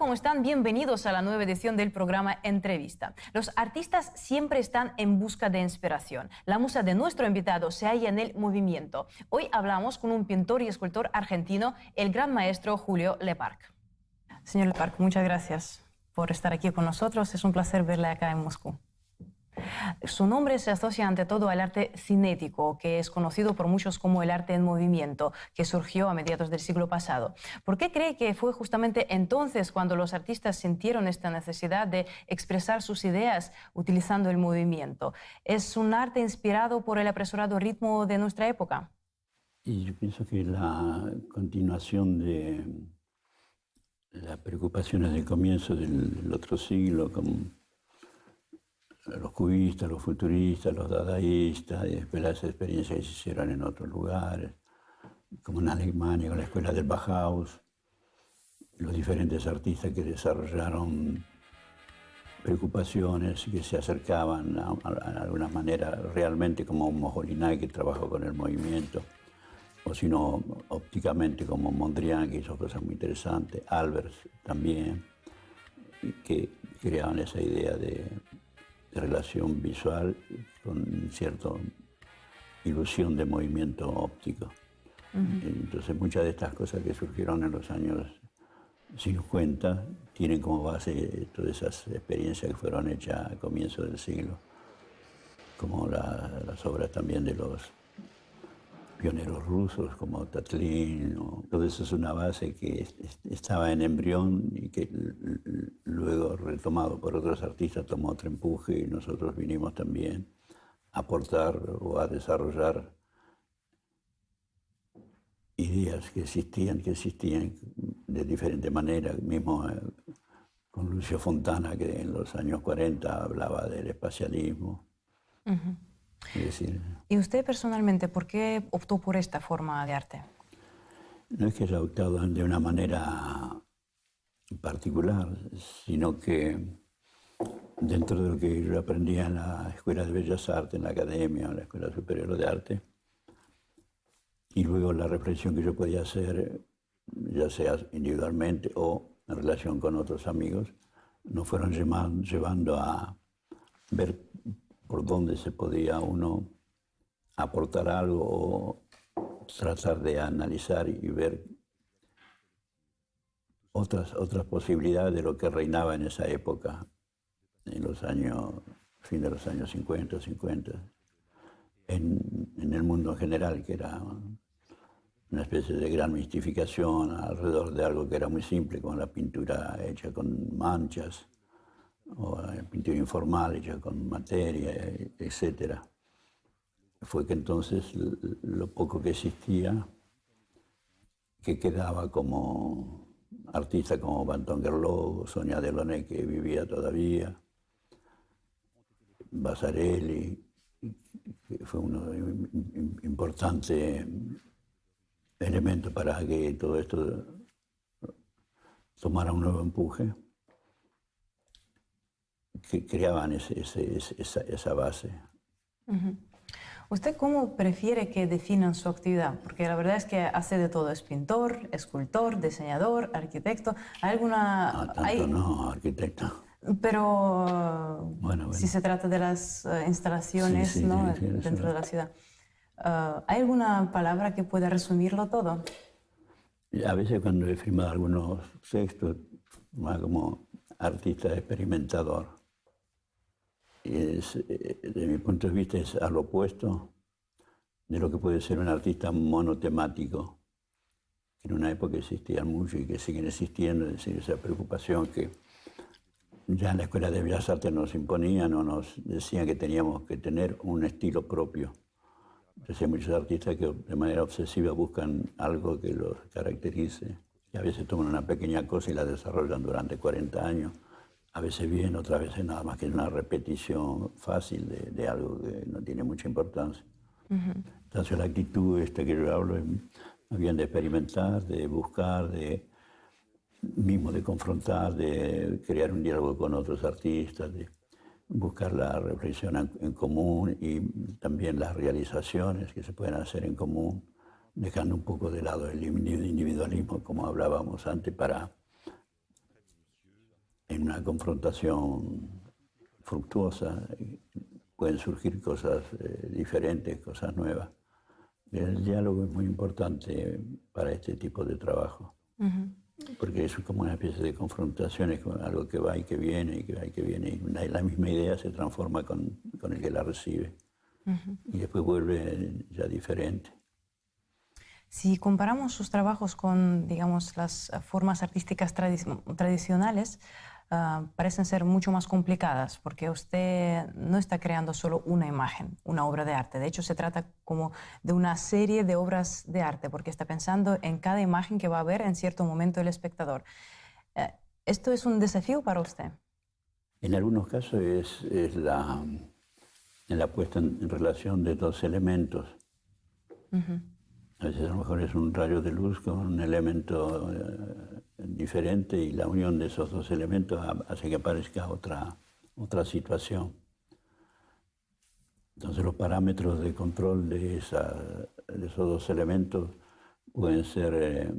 ¿cómo están? Bienvenidos a la nueva edición del programa Entrevista. Los artistas siempre están en busca de inspiración. La musa de nuestro invitado se halla en el movimiento. Hoy hablamos con un pintor y escultor argentino, el gran maestro Julio Leparc. Señor Leparc, muchas gracias por estar aquí con nosotros. Es un placer verle acá en Moscú. Su nombre se asocia ante todo al arte cinético, que es conocido por muchos como el arte en movimiento, que surgió a mediados del siglo pasado. ¿Por qué cree que fue justamente entonces cuando los artistas sintieron esta necesidad de expresar sus ideas utilizando el movimiento? ¿Es un arte inspirado por el apresurado ritmo de nuestra época? Y yo pienso que la continuación de las preocupaciones del comienzo del otro siglo, como los cubistas, los futuristas, los dadaístas, y después las experiencias que se hicieron en otros lugares, como en Alemania con la escuela del Bauhaus, los diferentes artistas que desarrollaron preocupaciones que se acercaban de alguna manera realmente como Mojolinái, que trabajó con el movimiento, o sino ópticamente como Mondrian, que hizo cosas muy interesantes, Albers también, que creaban esa idea de relación visual con cierta ilusión de movimiento óptico. Entonces muchas de estas cosas que surgieron en los años 50 tienen como base todas esas experiencias que fueron hechas a comienzos del siglo, como las obras también de los pioneros rusos como Tatlin. Todo eso es una base que estaba en embrión y que luego, retomado por otros artistas, tomó otro empuje y nosotros vinimos también a aportar o a desarrollar ideas que existían de diferente manera, mismo con Lucio Fontana, que en los años 40 hablaba del espacialismo. Es decir, ¿Y usted personalmente por qué optó por esta forma de arte? No es que haya optado de una manera particular, sino que dentro de lo que yo aprendía en la Escuela de Bellas Artes, en la Academia, en la Escuela Superior de Arte, y luego la reflexión que yo podía hacer, ya sea individualmente o en relación con otros amigos, nos fueron llevando a ver por dónde se podía uno aportar algo o tratar de analizar y ver otras posibilidades de lo que reinaba en esa época, en los años, fin de los años 50, en el mundo en general, que era una especie de gran mistificación alrededor de algo que era muy simple, como la pintura hecha con manchas, o la pintura informal hecha con materia, etc. Fue que entonces lo poco que existía, que quedaba como artistas como Banton Gerlot, Sonia Delaunay, que vivía todavía, Vasarely, que fue un importante elemento para que todo esto tomara un nuevo empuje, que creaban esa base. ¿Usted cómo prefiere que definan su actividad? Porque la verdad es que hace de todo, es pintor, escultor, diseñador, arquitecto. ¿Hay alguna...? No, arquitecto. Pero bueno. Si se trata de las instalaciones, sí, ¿no? sí, Dentro de la ciudad. ¿Hay alguna palabra que pueda resumirlo todo? A veces cuando he firmado algunos textos, más como artista experimentador. De mi punto de vista es al opuesto de lo que puede ser un artista monotemático, que en una época existían mucho y que siguen existiendo, es decir, esa preocupación que ya en la Escuela de Bellas Artes nos imponían o nos decían que teníamos que tener un estilo propio. Entonces hay muchos artistas que de manera obsesiva buscan algo que los caracterice, y a veces toman una pequeña cosa y la desarrollan durante 40 años. A veces bien, otras veces nada más que una repetición fácil de algo que no tiene mucha importancia. Entonces la actitud que yo hablo es más bien de experimentar, de buscar, mismo de confrontar, de crear un diálogo con otros artistas, de buscar la reflexión en común y también las realizaciones que se pueden hacer en común, dejando un poco de lado el individualismo, como hablábamos antes, para en una confrontación fructuosa pueden surgir cosas diferentes, cosas nuevas. El diálogo es muy importante para este tipo de trabajo, porque es como una especie de confrontaciones con algo que va y que viene, y que va y que viene, y la misma idea se transforma con el que la recibe, y después vuelve ya diferente. Si comparamos sus trabajos con, digamos, las formas artísticas tradicionales, parecen ser mucho más complicadas, porque usted no está creando solo una imagen, una obra de arte. De hecho, se trata como de una serie de obras de arte, porque está pensando en cada imagen que va a ver en cierto momento el espectador. ¿Esto es un desafío para usted? En algunos casos es la puesta en relación de dos elementos. A veces a lo mejor es un rayo de luz con un elemento diferente, y la unión de esos dos elementos hace que aparezca otra situación. Entonces los parámetros de control de esos dos elementos pueden ser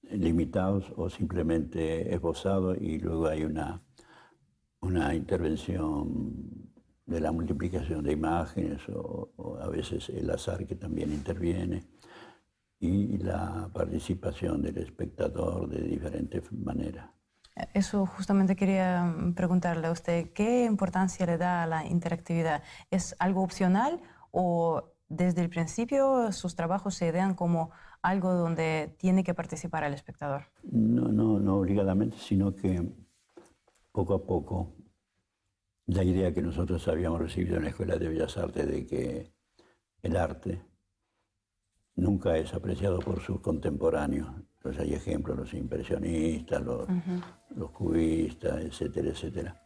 limitados o simplemente esbozados, y luego hay una intervención de la multiplicación de imágenes o a veces el azar que también interviene, y la participación del espectador de diferentes maneras. Eso justamente quería preguntarle a usted, ¿qué importancia le da a la interactividad? ¿Es algo opcional o desde el principio sus trabajos se idean como algo donde tiene que participar el espectador? No obligadamente, sino que poco a poco la idea que nosotros habíamos recibido en la Escuela de Bellas Artes de que el arte nunca es apreciado por sus contemporáneos. Entonces hay ejemplos, los impresionistas, los cubistas, etcétera, etcétera.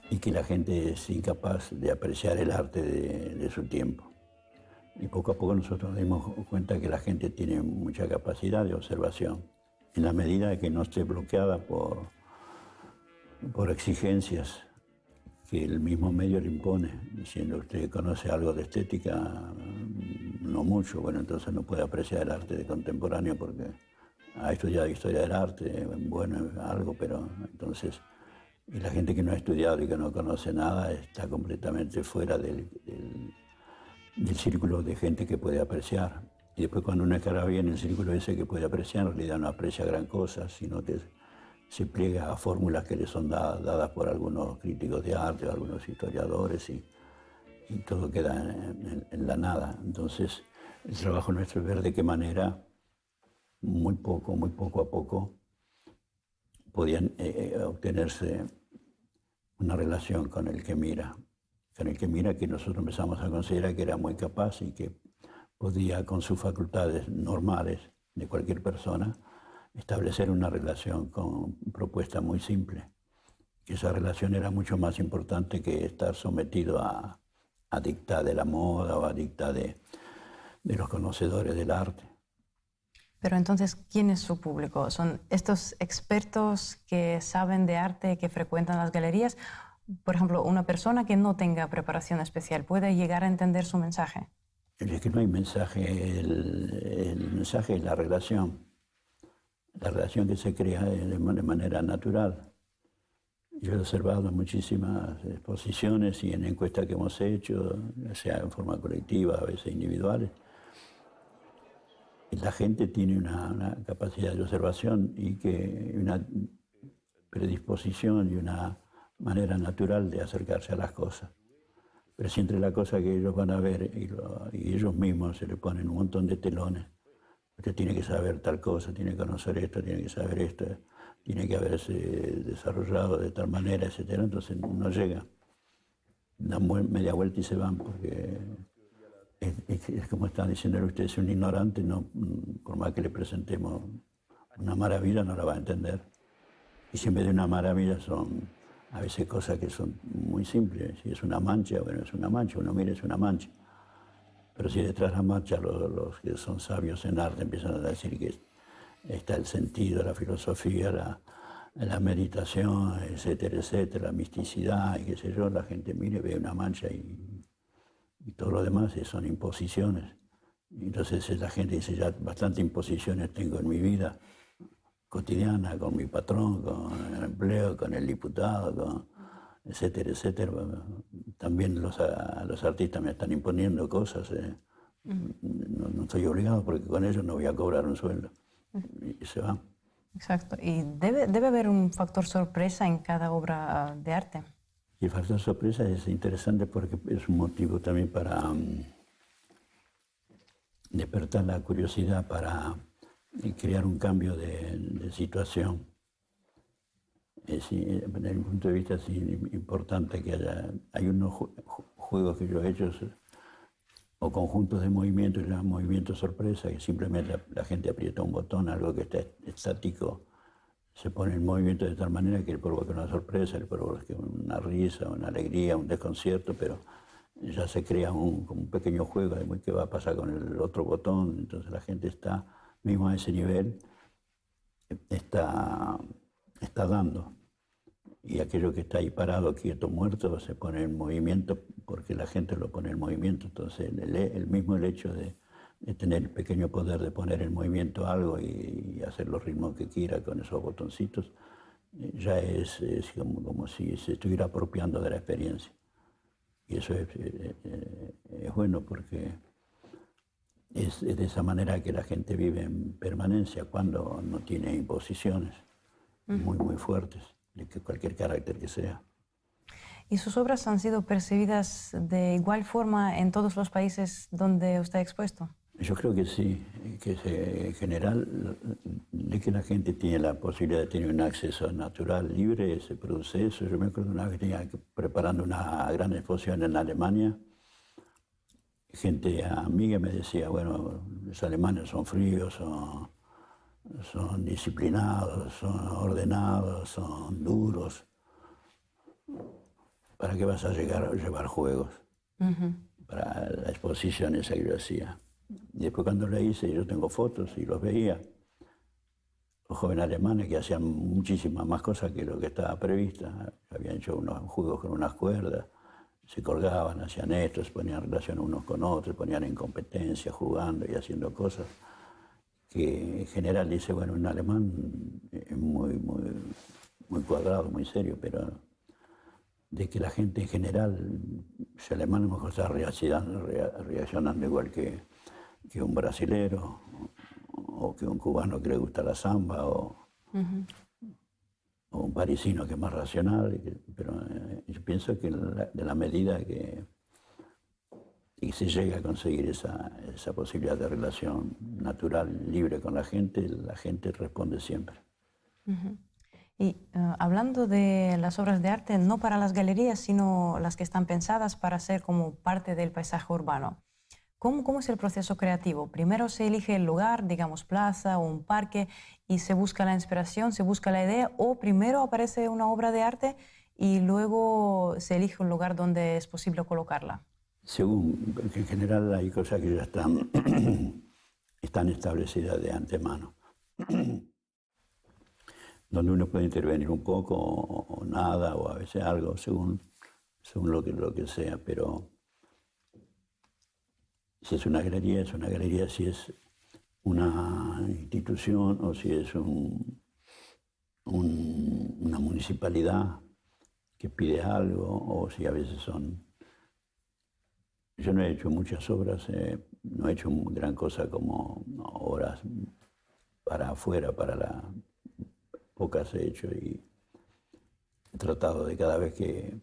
Y que la gente es incapaz de apreciar el arte de su tiempo. Y poco a poco nosotros nos dimos cuenta que la gente tiene mucha capacidad de observación, en la medida de que no esté bloqueada por exigencias que el mismo medio le impone, diciendo: usted conoce algo de estética, no mucho, bueno, entonces no puede apreciar el arte contemporáneo porque ha estudiado historia del arte, bueno, algo, pero entonces, y la gente que no ha estudiado y que no conoce nada está completamente fuera del círculo de gente que puede apreciar. Y después, cuando uno estará bien en el círculo ese que puede apreciar, en realidad no aprecia gran cosa, sino que se pliega a fórmulas que le son dadas por algunos críticos de arte o algunos historiadores, y todo queda en la nada. Entonces, el trabajo nuestro es ver de qué manera, muy poco a poco, podían obtenerse una relación con el que mira, que nosotros empezamos a considerar que era muy capaz y que podía, con sus facultades normales de cualquier persona, establecer una relación con propuesta muy simple. Que esa relación era mucho más importante que estar sometido a dictar de la moda o a dictar de los conocedores del arte. Pero entonces, ¿quién es su público? ¿Son estos expertos que saben de arte, que frecuentan las galerías? Por ejemplo, una persona que no tenga preparación especial, ¿puede llegar a entender su mensaje? Es que no hay mensaje, el mensaje es la relación que se crea de manera natural. Yo he observado muchísimas exposiciones y en encuestas que hemos hecho, ya sea en forma colectiva, a veces individuales. La gente tiene una capacidad de observación y una predisposición y una manera natural de acercarse a las cosas. Pero si entre la cosa que ellos van a ver y ellos mismos se le ponen un montón de telones, usted tiene que saber tal cosa, tiene que conocer esto, tiene que saber esto, tiene que haberse desarrollado de tal manera, etc. Entonces no llega. Dan media vuelta y se van, porque es como están diciendo usted, es un ignorante, no, por más que le presentemos una maravilla, no la va a entender. Y si en vez de una maravilla son a veces cosas que son muy simples. Si es una mancha, bueno, es una mancha, uno mira, es una mancha. Pero si detrás de la mancha los que son sabios en arte empiezan a decir que está el sentido, la filosofía, la meditación, etcétera, etcétera, la misticidad y qué sé yo, la gente mire, ve una mancha y todo lo demás son imposiciones. Y entonces la gente dice: ya bastante imposiciones tengo en mi vida, cotidiana con mi patrón, con el empleo, con el diputado, etcétera, etcétera. También los artistas me están imponiendo cosas. No estoy obligado porque con ellos no voy a cobrar un sueldo. Y se van. Exacto. Y debe haber un factor sorpresa en cada obra de arte. Y el factor sorpresa es interesante porque es un motivo también para despertar la curiosidad, para crear un cambio de situación. Desde mi punto de vista es importante que hay unos juegos que yo he hecho o conjuntos de movimientos, llaman movimientos sorpresa, que simplemente la gente aprieta un botón, algo que está estático, se pone en movimiento de tal manera que le provoca una sorpresa, le provoca una risa, una alegría, un desconcierto, pero ya se crea como un pequeño juego de qué va a pasar con el otro botón. Entonces la gente está mismo a ese nivel, está dando. Y aquello que está ahí parado, quieto, muerto, se pone en movimiento porque la gente lo pone en movimiento. Entonces el hecho de tener el pequeño poder de poner en movimiento algo y hacer los ritmos que quiera con esos botoncitos, ya es como si se estuviera apropiando de la experiencia. Y eso es bueno porque es de esa manera que la gente vive en permanencia cuando no tiene imposiciones muy fuertes, de cualquier carácter que sea. ¿Y sus obras han sido percibidas de igual forma en todos los países donde usted ha expuesto? Yo creo que sí, que en general, de que la gente tiene la posibilidad de tener un acceso natural, libre, se produce eso. Yo me acuerdo una vez que tenía preparando una gran exposición en Alemania, gente amiga me decía, bueno, los alemanes son fríos, son disciplinados, son ordenados, son duros. ¿Para qué vas a llevar juegos? Para la exposición esa que yo hacía. Y después cuando la hice, yo tengo fotos y los veía. Los jóvenes alemanes que hacían muchísimas más cosas que lo que estaba prevista. Habían hecho unos juegos con unas cuerdas, se colgaban, hacían esto, se ponían en relación unos con otros, se ponían en competencia, jugando y haciendo cosas que en general dice, bueno, un alemán es muy cuadrado, muy serio, pero de que la gente en general, si alemán a lo mejor está reaccionando igual que un brasilero o que un cubano que le gusta la samba o un parisino que es más racional, pero yo pienso que de la medida que se llega a conseguir esa posibilidad de relación natural, libre con la gente responde siempre. Y hablando de las obras de arte, no para las galerías, sino las que están pensadas para ser como parte del paisaje urbano. ¿Cómo es el proceso creativo? Primero se elige el lugar, digamos plaza o un parque, y se busca la inspiración, se busca la idea, o primero aparece una obra de arte y luego se elige un lugar donde es posible colocarla. Según, porque en general hay cosas que ya están establecidas de antemano, donde uno puede intervenir un poco o nada, o a veces algo, según lo que sea, pero si es una galería, si es una institución o si es una municipalidad que pide algo, o si a veces son... Yo no he hecho muchas obras, no he hecho gran cosa como obras para afuera, pocas he hecho y he tratado de cada vez que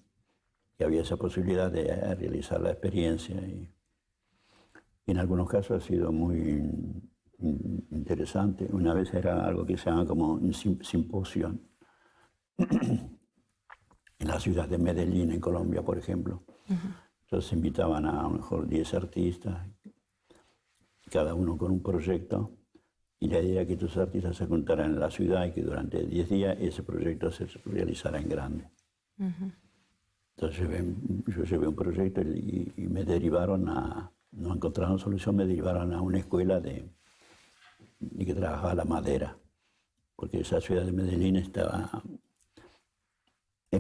había esa posibilidad de realizar la experiencia y en algunos casos ha sido muy interesante. Una vez era algo que se llama como un simposio en la ciudad de Medellín, en Colombia, por ejemplo. Entonces invitaban a lo mejor 10 artistas, cada uno con un proyecto, y la idea era que estos artistas se juntaran en la ciudad y que durante 10 días ese proyecto se realizara en grande. Entonces yo llevé un proyecto y me derivaron no encontraron solución, me derivaron a una escuela de que trabajaba la madera, porque esa ciudad de Medellín era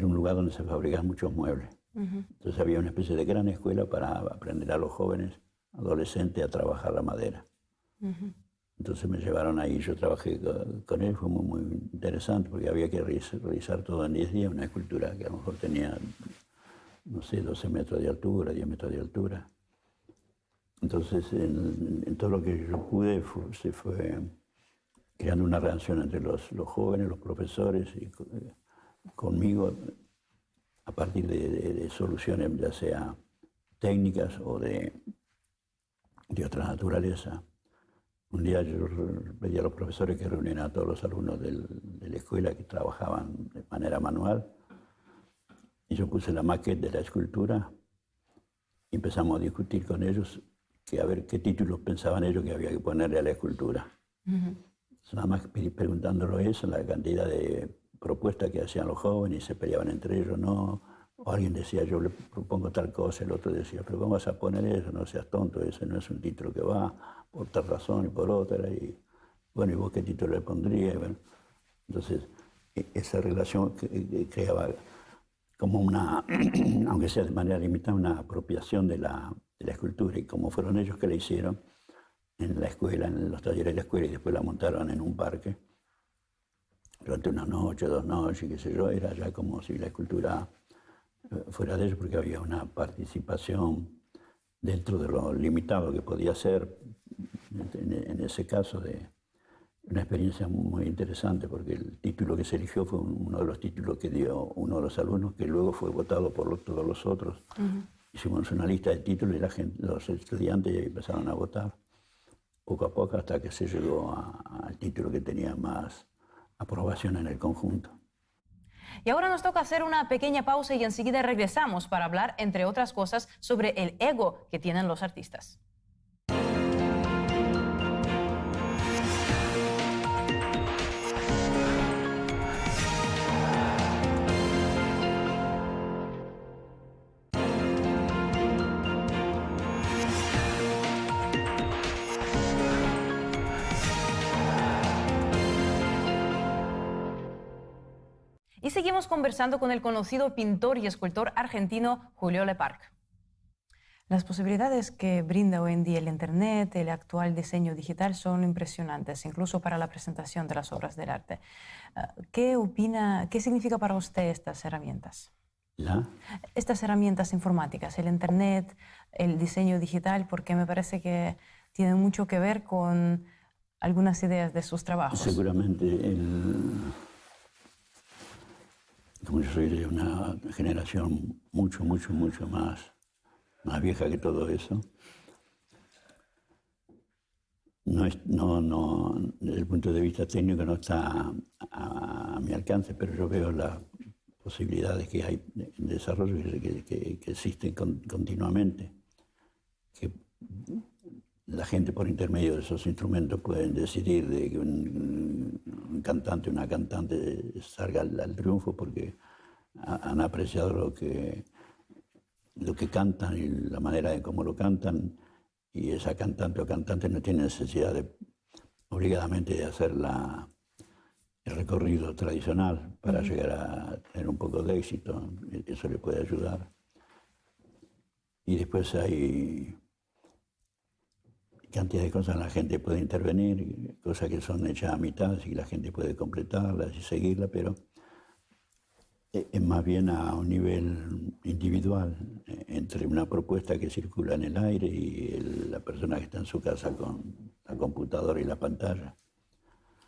un lugar donde se fabricaban muchos muebles. Entonces había una especie de gran escuela para aprender a los jóvenes, adolescentes, a trabajar la madera. Entonces me llevaron ahí, yo trabajé con él, fue muy interesante porque había que realizar todo en 10 días, una escultura que a lo mejor tenía, no sé, 12 metros de altura, 10 metros de altura. Entonces, en todo lo que yo pude, se fue creando una relación entre los jóvenes, los profesores y conmigo, a partir de soluciones ya sea técnicas o de otra naturaleza. Un día yo pedí a los profesores que reunieran a todos los alumnos de la escuela que trabajaban de manera manual, y yo puse la maqueta de la escultura y empezamos a discutir con ellos a ver qué títulos pensaban ellos que había que ponerle a la escultura. Nada más preguntándolo eso, la cantidad de propuestas que hacían los jóvenes y se peleaban entre ellos, no. O alguien decía, yo le propongo tal cosa, el otro decía, pero ¿cómo vas a poner eso? No seas tonto, ese no es un título que va, por tal razón y por otra. Y bueno, ¿y vos qué título le pondrías? Bueno, entonces, esa relación creaba como una, aunque sea de manera limitada, una apropiación de la escultura. Y como fueron ellos que la hicieron en la escuela, en los talleres de la escuela, y después la montaron en un parque, durante una noche, 2 noches, qué sé yo, era ya como si la escultura fuera de ellos, porque había una participación dentro de lo limitado que podía ser, en ese caso, de una experiencia muy interesante, porque el título que se eligió fue uno de los títulos que dio uno de los alumnos, que luego fue votado por todos los otros. Hicimos una lista de títulos y los estudiantes empezaron a votar, poco a poco, hasta que se llegó al título que tenía más aprobación en el conjunto. Y ahora nos toca hacer una pequeña pausa y enseguida regresamos para hablar, entre otras cosas, sobre el ego que tienen los artistas. Y seguimos conversando con el conocido pintor y escultor argentino Julio Leparc. Las posibilidades que brinda hoy en día el Internet, el actual diseño digital, son impresionantes, incluso para la presentación de las obras del arte. ¿Qué opina, qué significa para usted estas herramientas? Estas herramientas informáticas, el Internet, el diseño digital, porque me parece que tienen mucho que ver con algunas ideas de sus trabajos. Seguramente, como yo soy de una generación mucho más vieja que todo eso, desde el punto de vista técnico no está a mi alcance, pero yo veo las posibilidades que hay en desarrollo que existen continuamente, que la gente por intermedio de esos instrumentos pueden decidir de que un cantante, una cantante salga al triunfo porque han apreciado lo que cantan y la manera de cómo lo cantan, y esa cantante o cantante no tiene necesidad obligadamente de hacer el recorrido tradicional para llegar a tener un poco de éxito. Eso le puede ayudar. Y después hay cantidad de cosas en la gente puede intervenir, cosas que son hechas a mitad y la gente puede completarlas y seguirlas, pero es más bien a un nivel individual, entre una propuesta que circula en el aire y la persona que está en su casa con la computadora y la pantalla.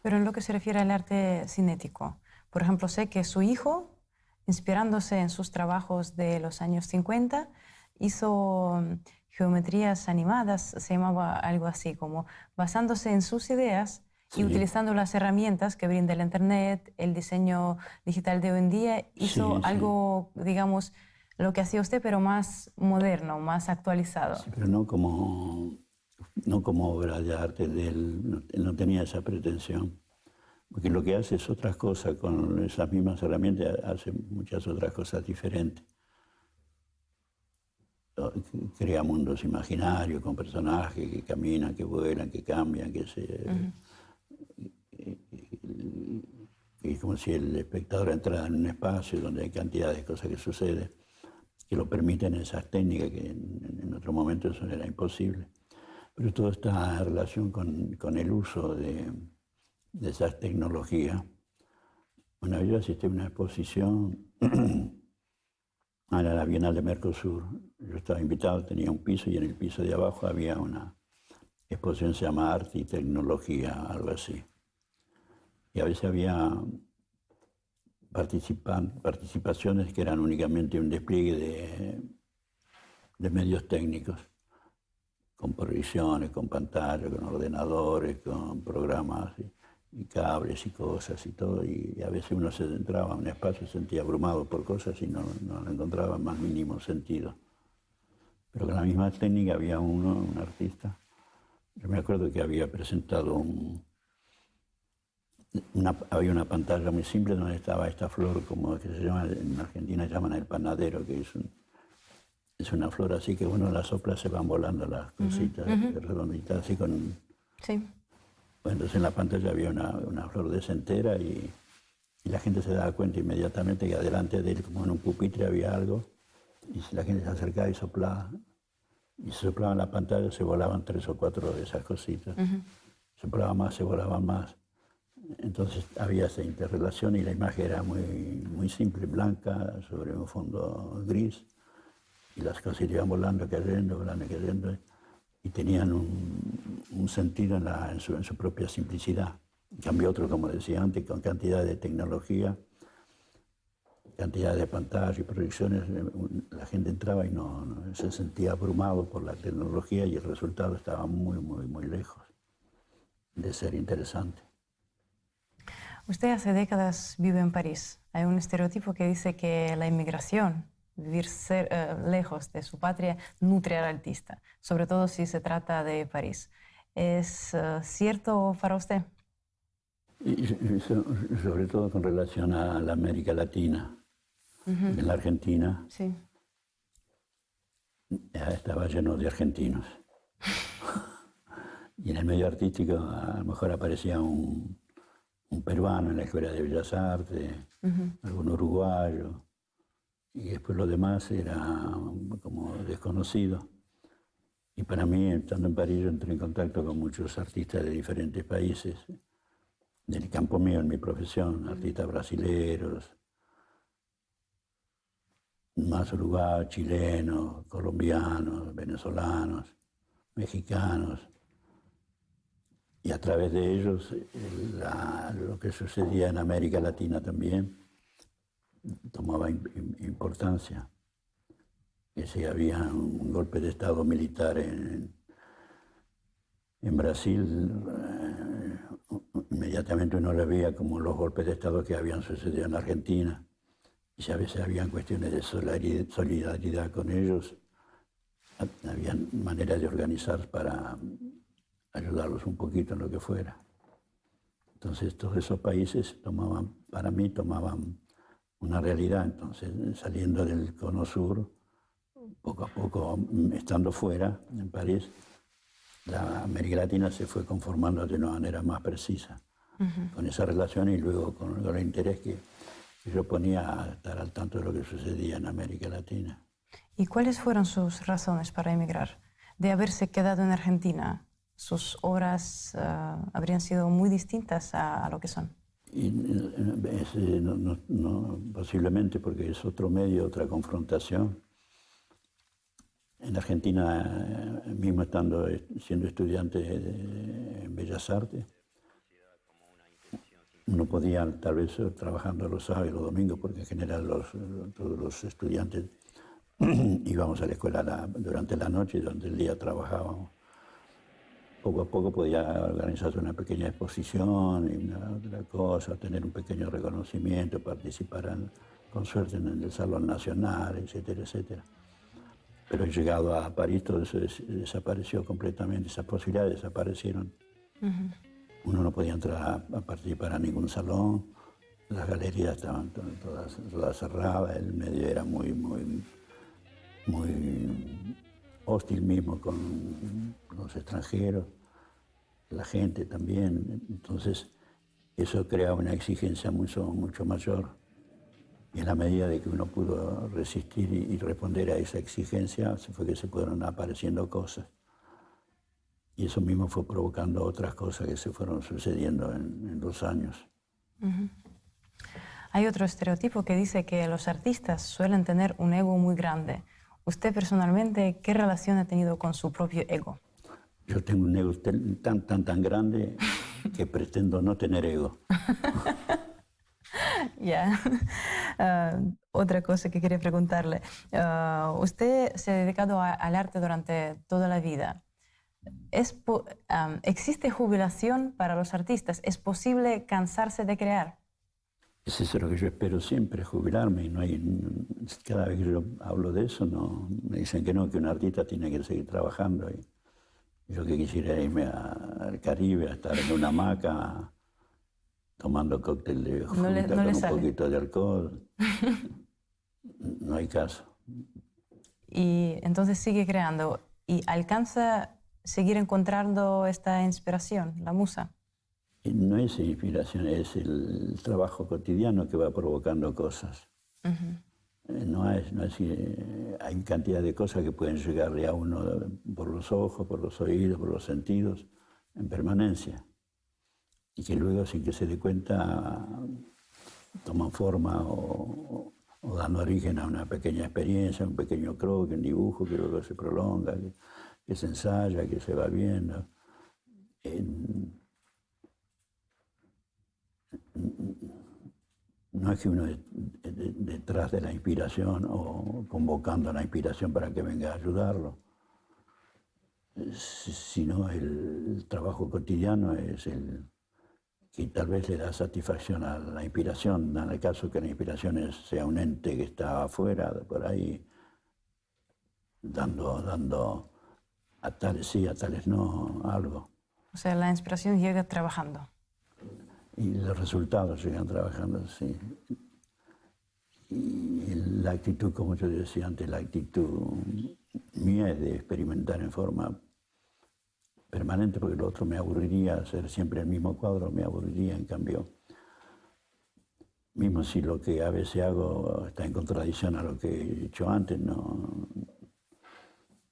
Pero en lo que se refiere al arte cinético, por ejemplo, sé que su hijo, inspirándose en sus trabajos de los años 50, hizo geometrías animadas, se llamaba algo así, como basándose en sus ideas y utilizando las herramientas que brinda el Internet, el diseño digital de hoy en día, hizo algo, digamos, lo que hacía usted, pero más moderno, más actualizado. Sí, pero no como obra de arte de él, él no tenía esa pretensión, porque lo que hace es otras cosas, con esas mismas herramientas hace muchas otras cosas diferentes. Crea mundos imaginarios con personajes que caminan, que vuelan, que cambian, que se... Es como si el espectador entrara en un espacio donde hay cantidad de cosas que suceden, que lo permiten esas técnicas que en otro momento eso era imposible. Pero todo está en relación con el uso de esas tecnologías. Una vez yo asistí a una exposición a la Bienal de Mercosur. Yo estaba invitado, tenía un piso y en el piso de abajo había una exposición que se llama Arte y Tecnología, algo así. Y a veces había participaciones que eran únicamente un despliegue de medios técnicos, con proyecciones, con pantallas, con ordenadores, con programas y cables y cosas y todo. Y a veces uno se entraba en un espacio y se sentía abrumado por cosas y no encontraba más mínimo sentido. Pero con la misma técnica había un artista. Yo me acuerdo que había presentado había una pantalla muy simple donde estaba esta flor, como que se llama, en Argentina llaman el panadero, que es una flor así que uno la sopla, se van volando las cositas redonditas, así con... Sí. Bueno, entonces en la pantalla había una flor de esa entera y la gente se daba cuenta inmediatamente que adelante de él, como en un pupitre, había algo, y si la gente se acercaba y soplaba en la pantalla, se volaban 3 o 4 de esas cositas. Soplaba más, se volaban más. Entonces había esa interrelación y la imagen era muy simple, blanca, sobre un fondo gris, y las cosas iban volando, cayendo, y tenían un sentido en su propia simplicidad. En cambio otro, como decía antes, con cantidad de tecnología, cantidad de pantallas y proyecciones, la gente entraba y no se sentía abrumado por la tecnología y el resultado estaba muy lejos de ser interesante. Usted hace décadas vive en París. Hay un estereotipo que dice que la inmigración, vivir lejos de su patria, nutre al artista, sobre todo si se trata de París. ¿Es cierto para usted? Y sobre todo con relación a la América Latina. En la Argentina sí. Estaba lleno de argentinos. Y en el medio artístico a lo mejor aparecía un peruano en la Escuela de Bellas Artes, algún uruguayo, y después lo demás era como desconocido. Y para mí, estando en París, yo entré en contacto con muchos artistas de diferentes países, del campo mío, en mi profesión, artistas brasileños, más uruguayos, chilenos, colombianos, venezolanos, mexicanos. Y a través de ellos, lo que sucedía en América Latina también tomaba importancia. Que si había un golpe de Estado militar en Brasil, inmediatamente uno lo veía como los golpes de Estado que habían sucedido en Argentina. Y si a veces habían cuestiones de solidaridad con ellos, había maneras de organizar para ayudarlos un poquito en lo que fuera. Entonces todos esos países para mí tomaban una realidad. Entonces saliendo del cono sur, poco a poco, estando fuera, en París, la América Latina se fue conformando de una manera más precisa con esa relación y luego con el interés que yo ponía a estar al tanto de lo que sucedía en América Latina. ¿Y cuáles fueron sus razones para emigrar? De haberse quedado en Argentina, sus obras habrían sido muy distintas a lo que son. Y posiblemente porque es otro medio, otra confrontación. En Argentina, mismo siendo estudiante en Bellas Artes, uno podía tal vez trabajando los sábados y los domingos, porque en general todos los estudiantes íbamos a la escuela durante la noche y durante el día trabajábamos. Poco a poco podía organizarse una pequeña exposición y una otra cosa, tener un pequeño reconocimiento, participar con suerte en el Salón Nacional, etcétera, etcétera. Pero llegado a París todo eso desapareció completamente, esas posibilidades desaparecieron. Uno no podía entrar a participar a ningún salón, las galerías estaban todas cerradas, el medio era muy hostil mismo con los extranjeros, la gente también. Entonces eso creaba una exigencia mucho mayor. Y en la medida de que uno pudo resistir y responder a esa exigencia, fue que se fueron apareciendo cosas. Y eso mismo fue provocando otras cosas que se fueron sucediendo en los años. Hay otro estereotipo que dice que los artistas suelen tener un ego muy grande. ¿Usted personalmente qué relación ha tenido con su propio ego? Yo tengo un ego tan grande que pretendo no tener ego. Ya. Otra cosa que quería preguntarle. Usted se ha dedicado al arte durante toda la vida. ¿Existe jubilación para los artistas? ¿Es posible cansarse de crear? Es eso lo que yo espero siempre, jubilarme. Y no hay, cada vez que yo hablo de eso, no, me dicen que no, que un artista tiene que seguir trabajando. Y yo que quisiera irme al Caribe, a estar en una hamaca, tomando cóctel de fruta con un poquito de alcohol. No hay caso. Y entonces sigue creando. ¿Y alcanza seguir encontrando esta inspiración, la musa? No es inspiración, es el trabajo cotidiano que va provocando cosas. Hay cantidad de cosas que pueden llegarle a uno por los ojos, por los oídos, por los sentidos, en permanencia. Y que luego, sin que se dé cuenta, toman forma o dan origen a una pequeña experiencia, un pequeño croquis, un dibujo que luego se prolonga, que se ensaya, que se va viendo. No es que uno detrás de la inspiración o convocando a la inspiración para que venga a ayudarlo, sino el trabajo cotidiano es el que tal vez le da satisfacción a la inspiración, en el caso que la inspiración sea un ente que está afuera, por ahí, dando a tales sí, a tales no, algo. O sea, la inspiración llega trabajando. Y los resultados llegan trabajando, sí. Y la actitud, como yo decía antes, la actitud mía es de experimentar en forma permanente, porque lo otro me aburriría, hacer siempre el mismo cuadro me aburriría, en cambio, mismo si lo que a veces hago está en contradicción a lo que he hecho antes, no,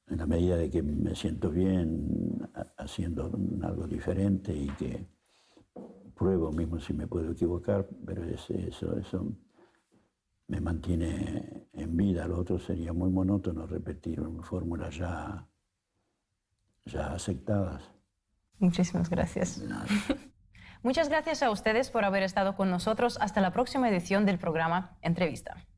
en la medida de que me siento bien haciendo algo diferente y que pruebo mismo si me puedo equivocar, pero eso me mantiene en vida. Lo otro sería muy monótono repetir fórmulas ya aceptadas. Muchísimas gracias. Muchas gracias a ustedes por haber estado con nosotros. Hasta la próxima edición del programa Entrevista.